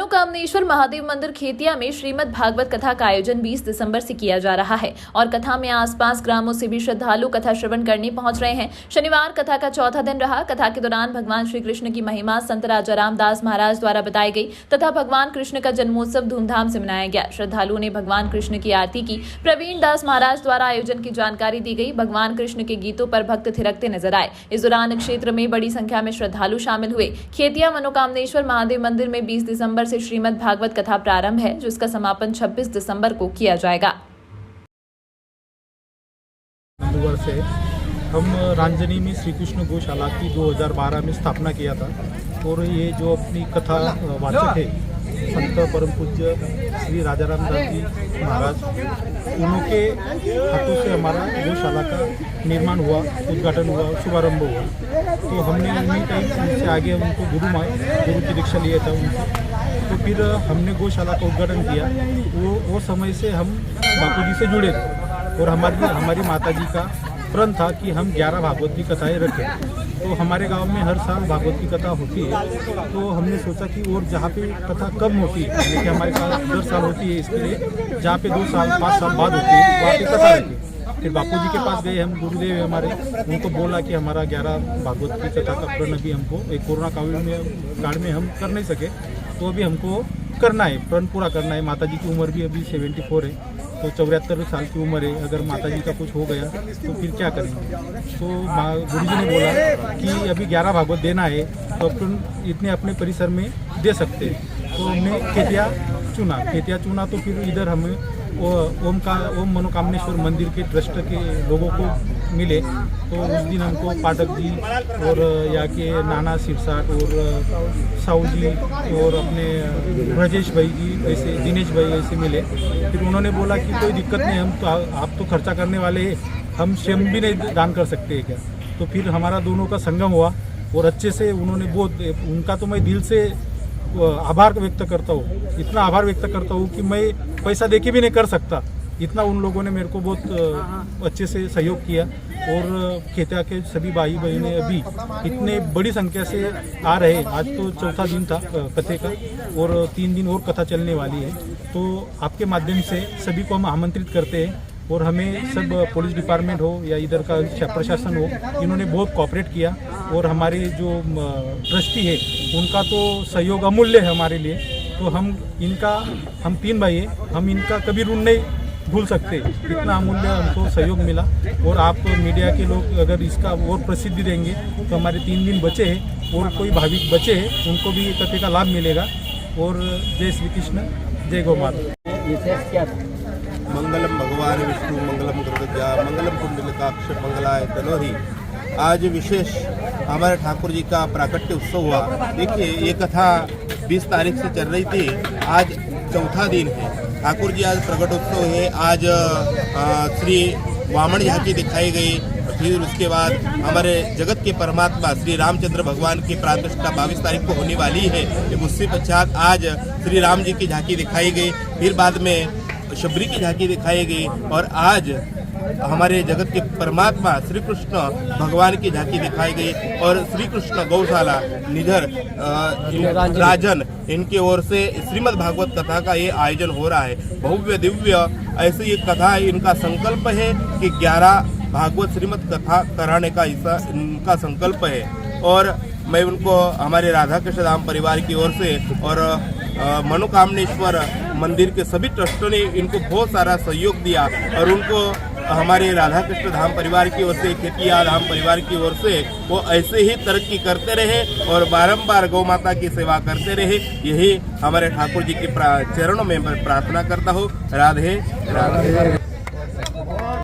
मनोकामनेश्वर महादेव मंदिर खेतिया में श्रीमद् भागवत कथा का आयोजन 20 दिसंबर से किया जा रहा है और कथा में आसपास ग्रामों से भी श्रद्धालु कथा श्रवण करने पहुंच रहे हैं। शनिवार कथा का चौथा दिन रहा। कथा के दौरान भगवान श्री कृष्ण की महिमा संत राजा रामदास महाराज द्वारा बताई गई तथा भगवान कृष्ण का जन्मोत्सव धूमधाम से मनाया गया। श्रद्धालुओं ने भगवान कृष्ण की आरती की। प्रवीण दास महाराज द्वारा आयोजन की जानकारी दी गई। भगवान कृष्ण के गीतों पर भक्त थिरकते नजर आए। इस दौरान क्षेत्र में बड़ी संख्या में श्रद्धालु शामिल हुए। खेतिया मनोकामनेश्वर महादेव मंदिर में 20 दिसंबर से श्रीमद् भागवत कथा प्रारंभ है, जिसका समापन 26 दिसंबर को किया जाएगा। से हम रांजनी में श्री कृष्ण गौशाला की 2012 में स्थापना किया था और ये जो अपनी कथा वाचक है संत परम पूज्य श्री राजा रामदास जी महाराज, उनके हाथों से हमारा गौशाला का निर्माण हुआ, उद्घाटन हुआ, शुभारंभ हुआ। तो हमने उन्हीं टाइम उनसे आगे उनको गुरु की दीक्षा लिया था उनसे। तो फिर हमने गौशाला का उद्घाटन किया। वो समय से हम बापू जी से जुड़े थे और हमारी माता जी का प्रण था कि हम 11 भागवत की कथाएँ रखें। तो हमारे गांव में हर साल भागवत की कथा होती है। तो हमने सोचा कि और जहाँ पे कथा कम होती है, यानी कि हमारे पास 10 साल होती है, इसके लिए जहाँ पे 2 साल 5 साल बाद होती है वहाँ पे कथा रखें। फिर बापू जी के पास गए हम, गुरुदेव हमारे, उनको बोला कि हमारा 11 भागवत की कथा का प्रण अभी हमको एक कोरोना काल में हम कर नहीं सके, तो अभी हमको करना है, प्रण पूरा करना है। माता जी की उम्र भी अभी 74 है, तो 74 साल की उम्र है। अगर माता जी का कुछ हो गया तो फिर क्या करेंगे। तो गुरुजी ने बोला कि अभी 11 भागवत देना है, तो अपन इतने अपने परिसर में दे सकते हैं। तो हमने खेतिया चुना। तो फिर इधर हमें ओम मनोकामनेश्वर मंदिर के ट्रस्ट के लोगों को मिले। तो उस दिन हमको पाठक जी और यहाँ के नाना सिरसाट और साहू जी और अपने ब्रजेश भाई जी ऐसे, दिनेश भाई ऐसे मिले। फिर उन्होंने बोला कि कोई दिक्कत नहीं, हम तो आप तो खर्चा करने वाले हैं, हम स्वयं भी नहीं दान कर सकते हैं क्या। तो फिर हमारा दोनों का संगम हुआ और अच्छे से उन्होंने उनका तो मैं दिल से आभार व्यक्त करता हूँ, इतना आभार व्यक्त करता हूँ कि मैं पैसा देके भी नहीं कर सकता। इतना उन लोगों ने मेरे को बहुत अच्छे से सहयोग किया। और खेतिया के सभी भाई बहनें अभी इतने बड़ी संख्या से आ रहे हैं। आज तो चौथा दिन था कथे का और 3 दिन और कथा चलने वाली है। तो आपके माध्यम से सभी को हम आमंत्रित करते हैं और हमें सब पुलिस डिपार्टमेंट हो या इधर का प्रशासन हो, इन्होंने बहुत कोऑपरेट किया। और हमारे जो ट्रस्टी है उनका तो सहयोग अमूल्य है हमारे लिए। तो हम 3 भाई हैं, हम इनका कभी ऋण नहीं भूल सकते। इतना अमूल्य हमको सहयोग मिला। और आप मीडिया के लोग अगर इसका और प्रसिद्धि देंगे तो हमारे 3 दिन बचे हैं और कोई भाविक बचे हैं, उनको भी कथे का लाभ मिलेगा। और जय श्री कृष्ण, जय गौ माता। विशेष क्या था? मंगलम भगवान विष्णु मंगलम गरुड़ध्वजा मंगलम कुंडलकाक्ष मंगलाय तनोहि। आज विशेष हमारे ठाकुर जी का प्राकट्य उत्सव हुआ। देखिए, ये कथा 20 तारीख से चल रही थी, आज चौथा दिन है। ठाकुर जी आज प्रकट उत्सव है। आज श्री वामन झांकी दिखाई गई। फिर उसके बाद हमारे जगत के परमात्मा श्री रामचंद्र भगवान की प्राण प्रतिष्ठा 22 तारीख को होने वाली है। उससे पश्चात आज श्री राम जी की झांकी दिखाई गई, फिर बाद में शबरी की झांकी दिखाई गई और आज हमारे जगत के परमात्मा श्री कृष्ण भगवान की झांकी दिखाई गई। और श्री कृष्ण गौशाला निधर राजन, इनकी ओर से श्रीमद् भागवत कथा का ये आयोजन हो रहा है। भव्य दिव्य ऐसी ये कथा है। इनका संकल्प है कि 11 भागवत श्रीमद् कथा कराने का इनका संकल्प है। और मैं उनको हमारे राधा कृष्ण धाम परिवार की ओर से और मनोकामनेश्वर मंदिर के सभी ट्रस्टों ने इनको बहुत सारा सहयोग दिया। और उनको हमारे राधा कृष्ण धाम परिवार की ओर से, खेतिया धाम परिवार की ओर से वो ऐसे ही तरक्की करते रहे और बारंबार गौ माता की सेवा करते रहे। यही हमारे ठाकुर जी के चरणों में मैं प्रार्थना करता हूँ। राधे राधे।